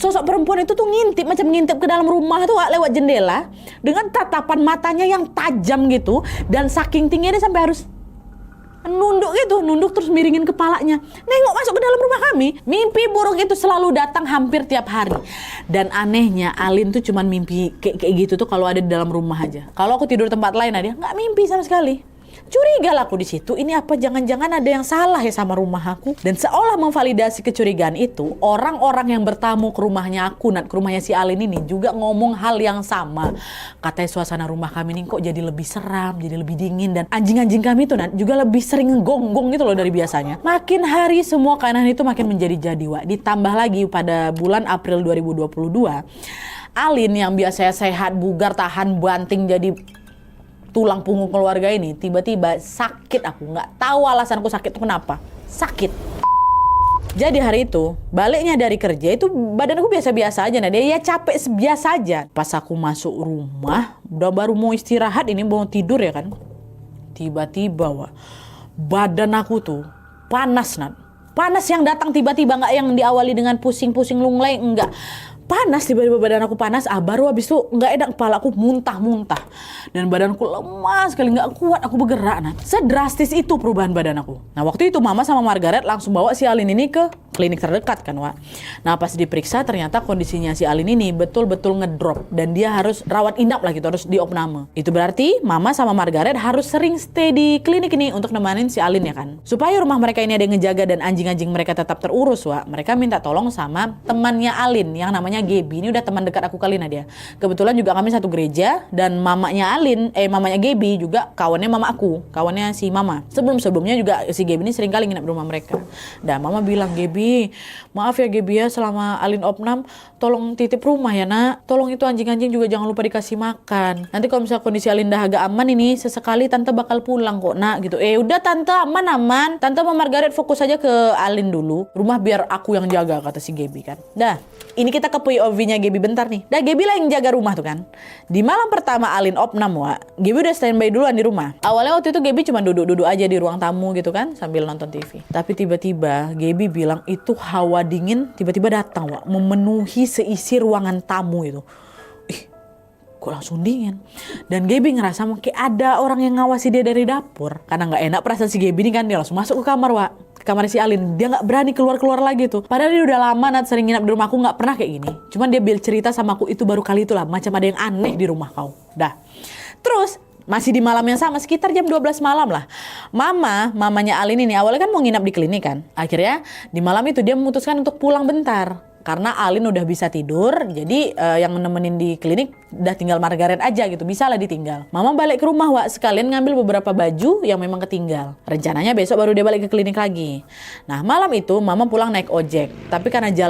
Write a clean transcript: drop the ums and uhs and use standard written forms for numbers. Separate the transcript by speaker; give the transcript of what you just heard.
Speaker 1: Sosok perempuan itu tuh ngintip, macam ngintip ke dalam rumah tuh lewat jendela dengan tatapan matanya yang tajam gitu, dan saking tingginya dia sampai harus nunduk gitu, nunduk terus miringin kepalanya, nengok masuk ke dalam rumah kami. Mimpi buruk itu selalu datang hampir tiap hari. Dan anehnya Alin tuh cuman mimpi kayak gitu tuh kalau ada di dalam rumah aja. Kalau aku tidur tempat lain dia nggak mimpi sama sekali. Curiga lah aku di situ, ini apa jangan-jangan ada yang salah ya sama rumah aku? Dan seolah memvalidasi kecurigaan itu, orang-orang yang bertamu ke rumahnya aku, ke rumahnya si Alin ini juga ngomong hal yang sama. Katanya suasana rumah kami ini kok jadi lebih seram, jadi lebih dingin, dan anjing-anjing kami itu juga lebih sering ngegonggong gitu loh dari biasanya. Makin hari semua keadaan itu makin menjadi-jadi, Wak. Ditambah lagi pada bulan April 2022, Alin yang biasanya sehat, bugar, tahan banting jadi tulang punggung keluarga ini tiba-tiba sakit. Aku nggak tahu alasanku sakit itu kenapa. Sakit. Jadi hari itu baliknya dari kerja itu badan aku biasa-biasa aja, nah dia ya capek biasa aja. Pas aku masuk rumah udah baru mau istirahat, ini mau tidur ya kan, tiba-tiba wah, badan aku tuh panas, Nat. Panas yang datang tiba-tiba, nggak yang diawali dengan pusing-pusing lunglai, enggak. Panas, tiba-tiba badan aku panas, baru habis itu nggak enak, kepala aku muntah-muntah. Dan badanku lemas sekali, nggak kuat aku bergerak. Nah, sedrastis itu perubahan badan aku. Nah, waktu itu Mama sama Margaret langsung bawa si Alin ini ke klinik terdekat kan, Wak. Nah, pas diperiksa ternyata kondisinya si Alin ini betul-betul ngedrop. Dan dia harus rawat inap lah gitu, harus diopname. Itu berarti Mama sama Margaret harus sering stay di klinik ini untuk nemanin si Alin ya kan. Supaya rumah mereka ini ada yang ngejaga dan anjing-anjing mereka tetap terurus, Wak. Mereka minta tolong sama temannya Alin yang namanya Gaby. Ini udah teman dekat aku kali Nadia. Kebetulan juga kami satu gereja, dan mamanya mamanya Gaby juga kawannya mama aku, kawannya si Mama. Sebelumnya juga si Gaby ini sering kali nginep di rumah mereka. Dan Mama bilang, Gaby, maaf ya Gaby ya, selama Alin opnam tolong titip rumah ya nak. Tolong itu anjing-anjing juga jangan lupa dikasih makan. Nanti kalau misalnya kondisi Alin dah agak aman ini, sesekali tante bakal pulang kok nak gitu. Udah tante, aman. Tante sama Margaret fokus aja ke Alin dulu. Rumah biar aku yang jaga, kata si Gaby kan. Dah, ini kita ke POV-nya Gaby bentar nih. Dah, Gaby lah yang jaga rumah tuh kan. Di malam pertama Alin opnam, Wak, Gaby udah standby duluan di rumah. Awalnya waktu itu Gaby cuma duduk-duduk aja di ruang tamu gitu kan, sambil nonton TV. Tapi tiba-tiba Gaby bilang itu hawa dingin tiba-tiba datang, Wak, memenuhi seisi ruangan tamu itu. Kok langsung dingin. Dan Gaby ngerasa kayak ada orang yang ngawasi dia dari dapur. Karena nggak enak perasaan si Gaby ini kan, dia langsung masuk ke kamar, Wak. Ke kamar si Alin. Dia nggak berani keluar-keluar lagi tuh. Padahal dia udah lama Nat sering nginap di rumah aku, nggak pernah kayak gini. Cuman dia cerita sama aku itu baru kali itulah, macam ada yang aneh di rumah kau. Dah. Terus masih di malam yang sama, sekitar jam 12 malam lah. Mamanya Alin ini awalnya kan mau nginap di klinik kan. Akhirnya di malam itu dia memutuskan untuk pulang bentar. Karena Alin udah bisa tidur, jadi yang nemenin di klinik udah tinggal Margaret aja gitu, bisa lah ditinggal. Mama balik ke rumah, Wak, sekalian ngambil beberapa baju yang memang ketinggal. Rencananya besok baru dia balik ke klinik lagi. Nah, malam itu Mama pulang naik ojek, tapi karena jalan